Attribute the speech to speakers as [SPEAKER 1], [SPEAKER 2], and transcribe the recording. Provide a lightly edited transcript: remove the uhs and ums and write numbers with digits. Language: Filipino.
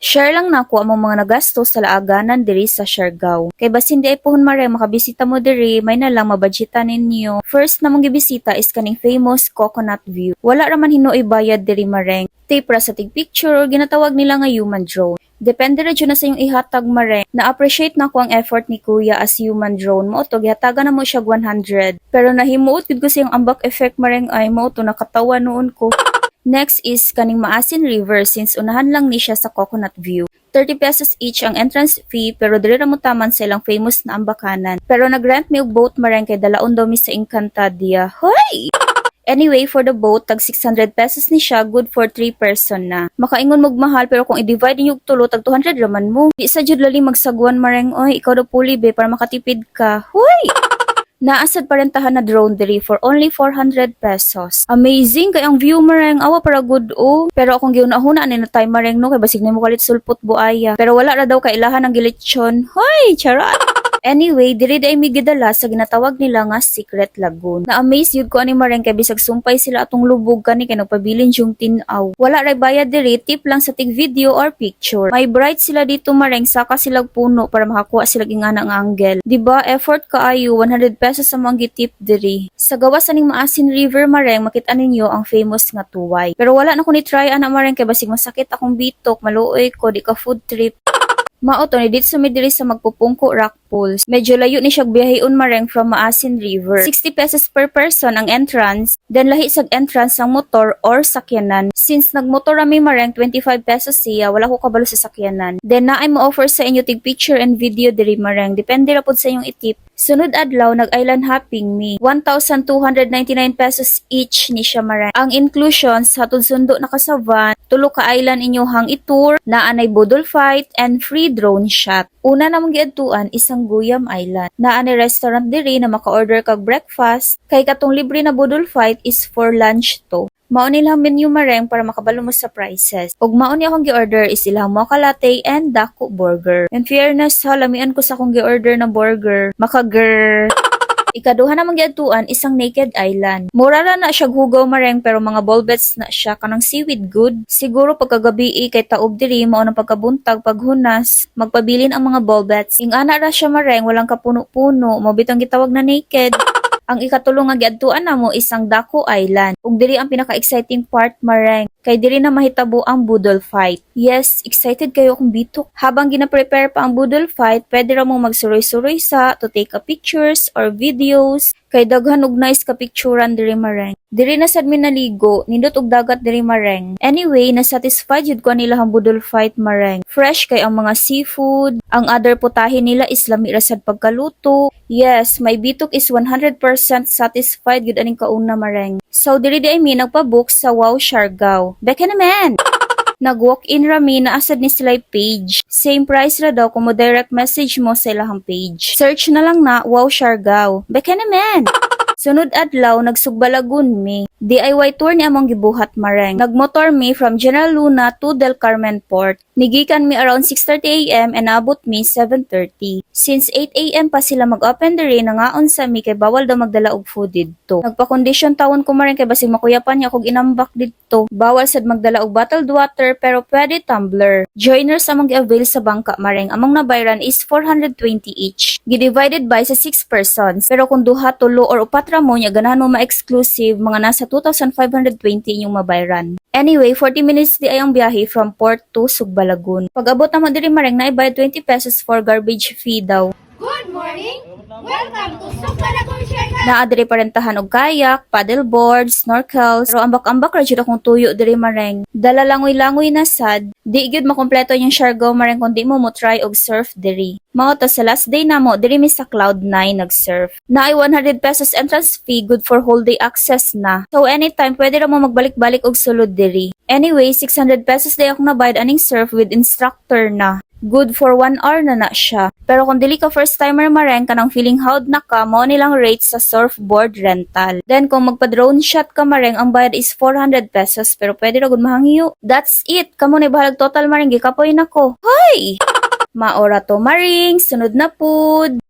[SPEAKER 1] Share lang nako among mga nagastos sa laaganan diri sa Siargao. Kay basin di ay pohon mare makabisita mo diri, may na lang mabudgetan ninyo. First na mong gibisita is kaning famous Coconut View. Wala ra man hinuoy bayad diri mareng. Tape ra sa tig picture or ginatawag nila nga human drone. Depende ra jud na sa iyong ihatag mare. Na-appreciate na ko ang effort ni Kuya as human drone. Mo to gihatagan na mo siya 100. Pero nahimuot gid ko sa iyong ambak effect mareng ay mo to nakatawa noon ko. Next is kaning Maasin River since unahan lang ni siya sa Coconut View. 30 pesos each ang entrance fee pero diri ra mo taman sa ilang famous na ambakanan. Pero nagrent mi og boat mareng kay dalaon daw mi sa Encantadia. Hoy! Anyway, for the boat, tag 600 pesos ni siya, good for 3 person na. Makaingon mog mahal pero kung i-divide niyo og tulo, tag 200 raman mo. Di sa jud lali magsagwan mareng, oy, ikaw daw puli be para makatipid ka. Hoy! Naasad parentahan na drone diri for only 400 pesos. Amazing kay ang view mareng awa para good o. Pero akong giuna-huna ani na time mareng no kay basig nimo kalit sulpot buaya. Pero wala ra daw kay ilahan ang gilitsyon. Hoy, charot. Anyway, diri day mi gidala sa ginatawag nila nga Secret Lagoon. Na-amaze yun ko ani mareng kay bisag sumpay sila atong lubog kani kay nagpabilin yung tinaw. Wala ray bayad diri, tip lang sa tig video or picture. May bright sila dito mareng saka silag puno para makakuha sila ingana nga angle. Diba effort kaayo 100 pesos sa mga gitip diri. Sa gawas aning Maasin River mareng makita ninyo ang famous nga tuway. Pero wala na ko ni try ana mareng kay basig masakit akong bitok, maluoy ko di ka food trip. Mao to ni dito diri sa magpupungko rock pools. Medyo layo ni siya biyaheon mareng from Maasin River. 60 pesos per person ang entrance, then lahi sag entrance ang motor or sakyanan. Since nagmotor rami mareng 25 pesos siya, wala ko kabalo sa sakyanan. Then naay mo offer sa inyo tig picture and video diri mareng, depende ra pud sa inyong itip. Sunod adlaw nag-island hopping me. 1,299 pesos each ni siya mareng. Ang inclusions hatod sundo na ka van, tulo ka island inyohang i-tour, naanay budol fight and free drone shot. Una namang giadtuan isang Guyam Island. Naanay restaurant diri na maka-order kag breakfast, kay katong libre na budol fight is for lunch to. Mao nilang menu mareng para makabalo mo sa prices. Ug mao ni akong gi-order is ilang mocha latte and dako burger. In fairness, lamian ko sa akong gi-order na burger. Maka-grrr. Ikaduha namang giadtuan isang Naked Island. Mura ra na siya hugaw mareng pero mga bolbets na siya kanang seaweed good. Siguro pagkagabi kay taob diri mao nang pagkabuntag paghunas, magpabilin ang mga bolbets. Ingana ra siya mareng walang kapuno-puno, mo bitong gitawag na naked. Ang ikatulong nga giadtuan namo isang Dako Island. Ug diri ang pinaka-exciting part mareng. Kay diri na mahitabo ang budol fight. Yes, excited kayo akong bitok. Habang gina-prepare pa ang budol fight, pwede ra mo magsuroy-suroy sa to take a pictures or videos. Kay daghan og nice ka picturean diri mareng. Diri na sad mi naligo, nindot og dagat diri mareng. Anyway, na-satisfied jud ko nila ang budol fight mareng. Fresh kay ang mga seafood, ang other putahe nila is lami ra sad pagkaluto. Yes, my bitok is 100% satisfied gud aning kauna mareng. So diri di mi nagpa-book sa Wow Siargao. Beka naman! Nag-walk-in rami na asad ni sila page. Same price ra daw kung mo direct message mo sa ilahang page. Search na lang na Wow Siargao. Beka naman! Sunod adlaw, nagsugbalagun mi. DIY tour ni among gibuhat mareng. Nagmotor mi from General Luna to Del Carmen Port. Nigikan mi around 6:30 AM and abot mi 7:30. Since 8 AM pa sila mag-open diri nangaon sa mi kay bawal daw magdala og food didto. Nagpa-condition tawon ko mareng kay basig makuyapan niya kog inambak didto. Bawal sad magdala og bottled water pero pwede tumbler. Joiners among gi-avail sa bangka mareng. Among nabayran is 420 each. Gi-divided by sa 6 persons. Pero kung duha, tulo or upat ra mo nya ganahan mo ma-exclusive mga nasa 2,520 inyong mabayran. Anyway, 40 minutes di ay ang biyahe from Port to Sugbalagun. Pag abot naman diri mareng na ibayad 20 pesos for garbage fee daw.
[SPEAKER 2] Good morning! Welcome to Sugbalagun Siargao!
[SPEAKER 1] Naa diri parentahan og kayak, paddleboard, snorkels, pero ambak-ambak ra jud akong tuyo diri mareng. Dala langoy-langoy na sad, di gyud makompleto yung Siargao mareng kun di mo try og surf diri. Mao to sa last day namo diri mi sa Cloud9 nag-surf. Naay 100 pesos entrance fee, good for whole day access na. So anytime pwede ra mo magbalik-balik og sulod diri. Anyway, 600 pesos day akong nabayad aning surf with instructor na. Good for 1 hour na siya. Pero kung dili ka first timer mareng kanang feeling hawd na ka, mo nilang rates sa surfboard rental. Then kung magpa-drone shot ka mareng, ang bayad is 400 pesos pero pwede ra gud mahangyo. That's it. Kamo ni bahalag total mareng gikapoy nako. Hoy! Maora to maring, sunod na pud.